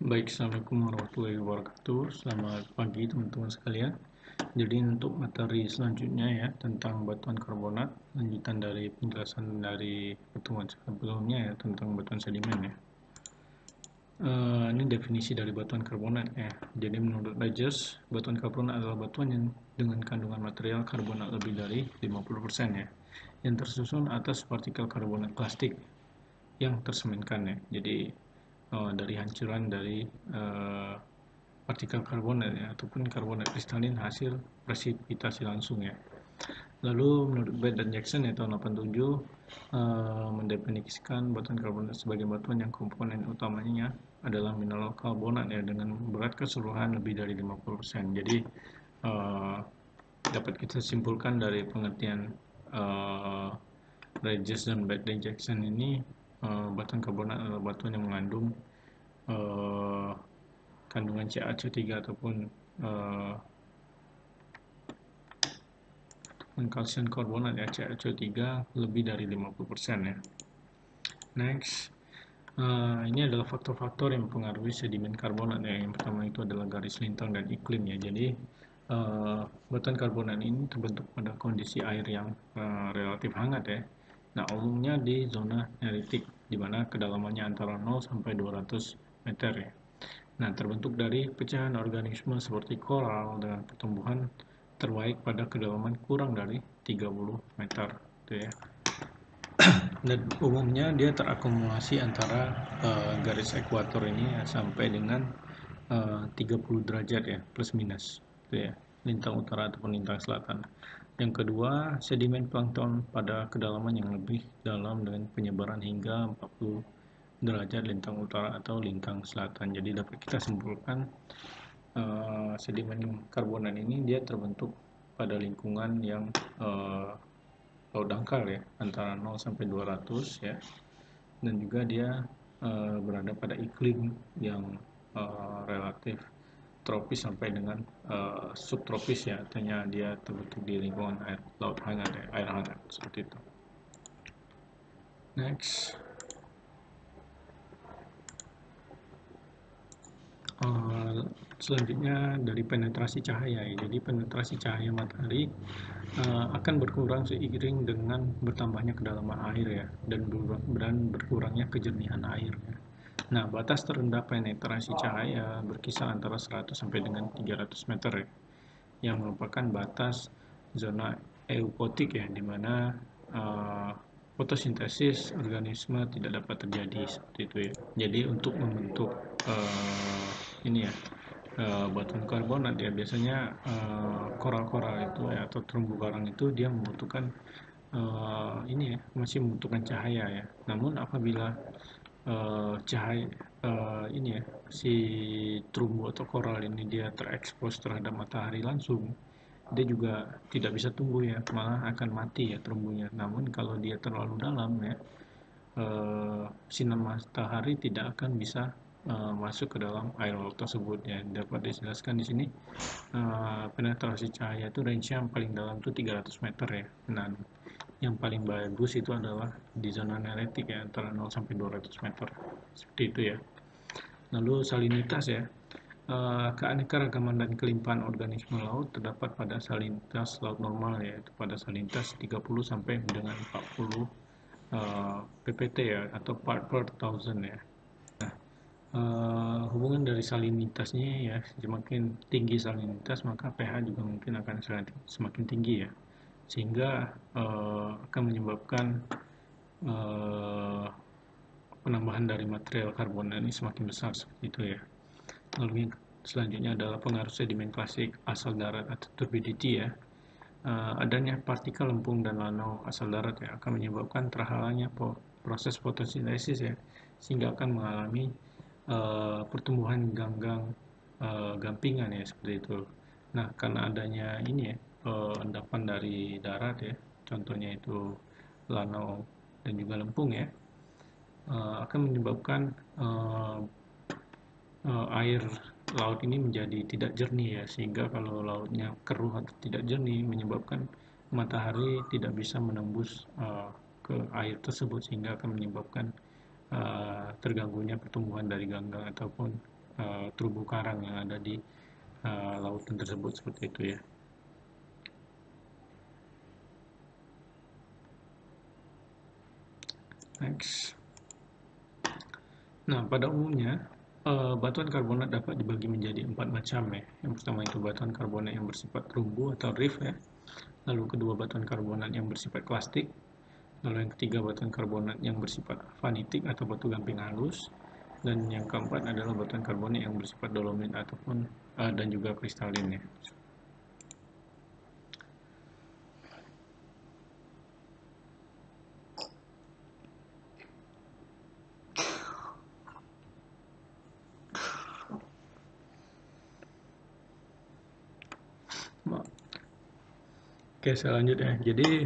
Baik, Assalamualaikum warahmatullahi wabarakatuh. Selamat pagi teman-teman sekalian. Jadi untuk materi selanjutnya ya tentang batuan karbonat, lanjutan dari penjelasan dari pertemuan sebelumnya ya tentang batuan sedimen ya. Ini definisi dari batuan karbonat ya. Jadi menurut Rogers, batuan karbonat adalah batuan yang dengan kandungan material karbonat lebih dari 50% ya, yang tersusun atas partikel karbonat plastik yang tersemenkan ya. Jadi dari hancuran dari partikel karbonat ya, ataupun karbonat kristalin hasil presipitasi langsung ya. Lalu menurut Bed dan Jackson ya tahun 87 mendefinisikan batuan karbonat sebagai batuan yang komponen utamanya adalah mineral karbonat ya dengan berat keseluruhan lebih dari 50%. Jadi dapat kita simpulkan dari pengertian Regis dan Bed dan Jackson ini batuan karbonat adalah batuan yang mengandung kandungan CaCO3 ataupun kalsium karbonat ya, CaCO3 lebih dari 50% ya. Next, ini adalah faktor-faktor yang mempengaruhi sedimen karbonat ya. Yang pertama itu adalah garis lintang dan iklim ya. Jadi batuan karbonat ini terbentuk pada kondisi air yang relatif hangat ya. Nah, umumnya di zona neritik di mana kedalamannya antara 0 sampai 200 meter ya. Nah, terbentuk dari pecahan organisme seperti koral dengan pertumbuhan terbaik pada kedalaman kurang dari 30 meter gitu ya. Dan umumnya dia terakumulasi antara garis ekuator ini ya, sampai dengan 30 derajat ya, plus minus gitu ya, lintang utara ataupun lintang selatan. Yang kedua, sedimen plankton pada kedalaman yang lebih dalam dengan penyebaran hingga 40 derajat lintang utara atau lintang selatan. Jadi dapat kita simpulkan sedimen karbonat ini dia terbentuk pada lingkungan yang laut dangkal ya, antara 0 sampai 200 ya, dan juga dia berada pada iklim yang relatif tropis sampai dengan subtropis ya, artinya dia terbentuk di lingkungan air laut hangat ya, air hangat seperti itu. Next, selanjutnya dari penetrasi cahaya ya. Jadi penetrasi cahaya matahari akan berkurang seiring dengan bertambahnya kedalaman air ya, dan berkurangnya kejernihan air ya. Nah, batas terendah penetrasi cahaya berkisar antara 100 sampai dengan 300 meter ya, yang merupakan batas zona eukotik ya, di mana fotosintesis organisme tidak dapat terjadi seperti itu ya. Jadi untuk membentuk ini ya, batuan karbonat ya, biasanya koral-koral itu ya, atau terumbu karang itu dia membutuhkan ini ya, masih membutuhkan cahaya ya. Namun apabila cahaya ini ya, si terumbu atau koral ini dia terekspos terhadap matahari langsung, dia juga tidak bisa tumbuh ya, malah akan mati ya terumbunya. Namun kalau dia terlalu dalam ya, sinar matahari tidak akan bisa masuk ke dalam air laut tersebut ya. Dapat dijelaskan di sini penetrasi cahaya itu range yang paling dalam itu 300 meter ya. Nah, yang paling bagus itu adalah di zona neritik ya, antara 0 sampai 200 meter seperti itu ya. Lalu salinitas ya, keanekaragaman dan kelimpahan organisme laut terdapat pada salinitas laut normal yaitu pada salinitas 30 sampai dengan 40 ppt ya, atau part per thousand ya. Hubungan dari salinitasnya ya, semakin tinggi salinitas maka pH juga mungkin akan semakin tinggi ya, sehingga akan menyebabkan penambahan dari material karbonat ini semakin besar seperti itu ya. Lalu yang selanjutnya adalah pengaruh sedimen klasik asal darat atau turbidity ya. Adanya partikel lempung dan lanau asal darat ya akan menyebabkan terhalangnya proses fotosintesis ya, sehingga akan mengalami pertumbuhan ganggang gampingan ya, seperti itu. Nah, karena adanya ini ya, endapan dari darat ya, contohnya itu lanau dan juga lempung ya, akan menyebabkan air laut ini menjadi tidak jernih ya, sehingga kalau lautnya keruh atau tidak jernih menyebabkan matahari tidak bisa menembus ke air tersebut, sehingga akan menyebabkan terganggunya pertumbuhan dari ganggang ataupun terumbu karang yang ada di lautan tersebut, seperti itu ya. Next. Nah, pada umumnya batuan karbonat dapat dibagi menjadi 4 macam ya. Yang pertama itu batuan karbonat yang bersifat terumbu atau reef ya. Lalu kedua, batuan karbonat yang bersifat klastik. Lalu yang ketiga, batuan karbonat yang bersifat vanitik atau batu gamping halus. Dan yang keempat adalah batuan karbonat yang bersifat dolomit ataupun dan juga kristalin ya. Oke, selanjutnya. Jadi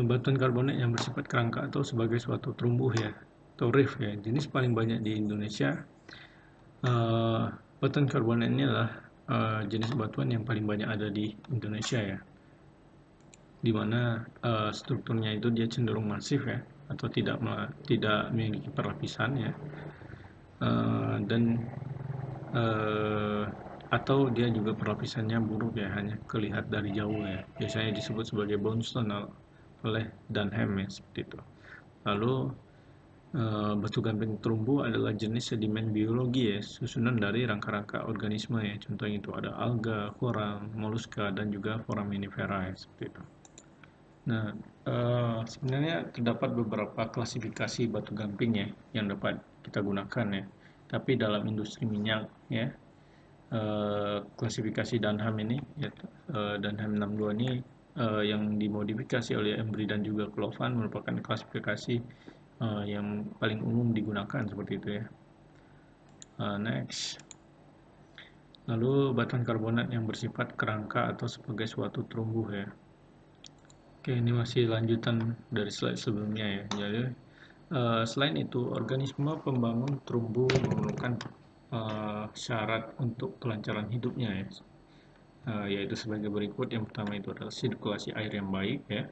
batuan karbonat yang bersifat kerangka atau sebagai suatu terumbu ya, atau reef ya, jenis paling banyak di Indonesia. Batuan karbonat ini adalah jenis batuan yang paling banyak ada di Indonesia ya, dimana strukturnya itu dia cenderung masif ya, atau tidak memiliki perlapisan ya, dan atau dia juga perlapisannya buruk ya, hanya kelihatan dari jauh ya. Biasanya disebut sebagai bondstone oleh Dunham ya, seperti itu. Lalu batu gamping terumbu adalah jenis sedimen biologi ya, susunan dari rangka-rangka organisme ya. Contohnya itu ada alga, koral, moluska, dan juga foraminifera ya, seperti itu. Nah, sebenarnya terdapat beberapa klasifikasi batu gamping ya yang dapat kita gunakan ya. Tapi dalam industri minyak ya, klasifikasi Dunham ini ya, Dunham 62 ini yang dimodifikasi oleh Embry dan juga Clovan merupakan klasifikasi yang paling umum digunakan, seperti itu ya. Next. Lalu batuan karbonat yang bersifat kerangka atau sebagai suatu terumbu ya. Oke, ini masih lanjutan dari slide sebelumnya ya. Jadi selain itu, organisme pembangun terumbu memerlukan syarat untuk kelancaran hidupnya ya, yaitu sebagai berikut. Yang pertama itu adalah sirkulasi air yang baik ya,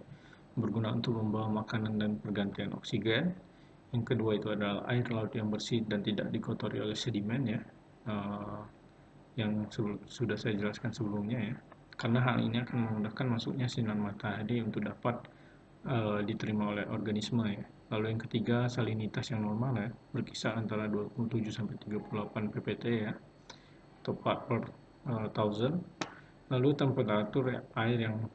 berguna untuk membawa makanan dan pergantian oksigen. Yang kedua itu adalah air laut yang bersih dan tidak dikotori oleh sedimen ya, yang sudah saya jelaskan sebelumnya ya, karena hal ini akan memudahkan masuknya sinar matahari untuk dapat diterima oleh organisme ya. Lalu yang ketiga, salinitas yang normal ya, berkisar antara 27 sampai 38 ppt ya, atau part per 1000. Lalu temperatur air yang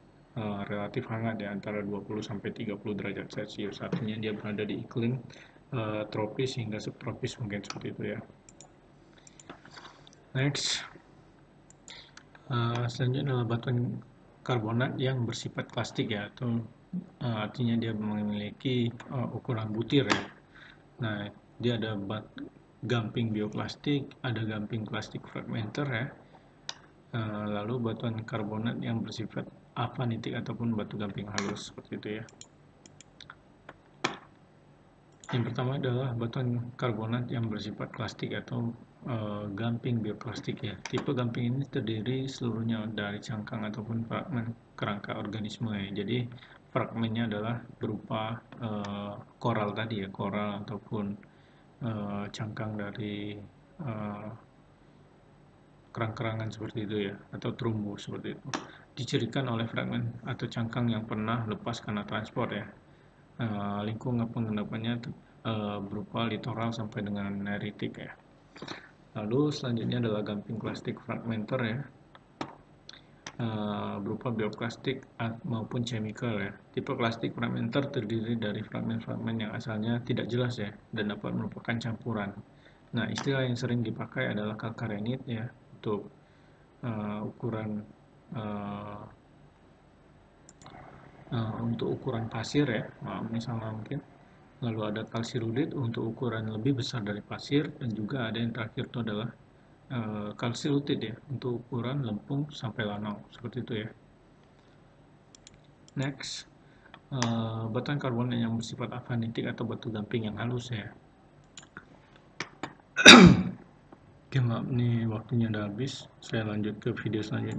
relatif hangat ya, antara 20 sampai 30 derajat Celcius. Artinya dia berada di iklim tropis hingga subtropis mungkin, seperti itu ya. Next. Selanjutnya adalah batuan karbonat yang bersifat plastik ya, atau artinya dia memiliki ukuran butir ya. Nah, dia ada gamping bioplastik, ada gamping plastik fragmenter ya. Lalu batuan karbonat yang bersifat avanitik ataupun batu gamping halus, seperti itu ya. Yang pertama adalah batuan karbonat yang bersifat plastik atau gamping bioplastik ya. Tipe gamping ini terdiri seluruhnya dari cangkang ataupun fragmen kerangka organisme ya. Jadi fragmennya adalah berupa koral tadi ya, koral ataupun cangkang dari kerang-kerangan seperti itu ya, atau terumbu seperti itu. Dicirikan oleh fragmen atau cangkang yang pernah lepas karena transport ya. Lingkungan pengendapannya berupa litoral sampai dengan neritik ya. Lalu selanjutnya adalah gamping plastik fragmenter ya, berupa bioplastik maupun chemical ya. Tipe plastik fragmenter terdiri dari fragmen-fragmen yang asalnya tidak jelas ya, dan dapat merupakan campuran. Nah, istilah yang sering dipakai adalah kalkarenit ya, untuk ukuran pasir ya, misalnya mungkin. Lalu ada kalsirulit untuk ukuran lebih besar dari pasir, dan juga ada yang terakhir itu adalah kalsilutit ya, untuk ukuran lempung sampai lanau, seperti itu ya. Next, batuan karbonat yang bersifat avanitik atau batu gamping yang halus ya. Oke, maaf nih waktunya udah habis, saya lanjut ke video selanjutnya.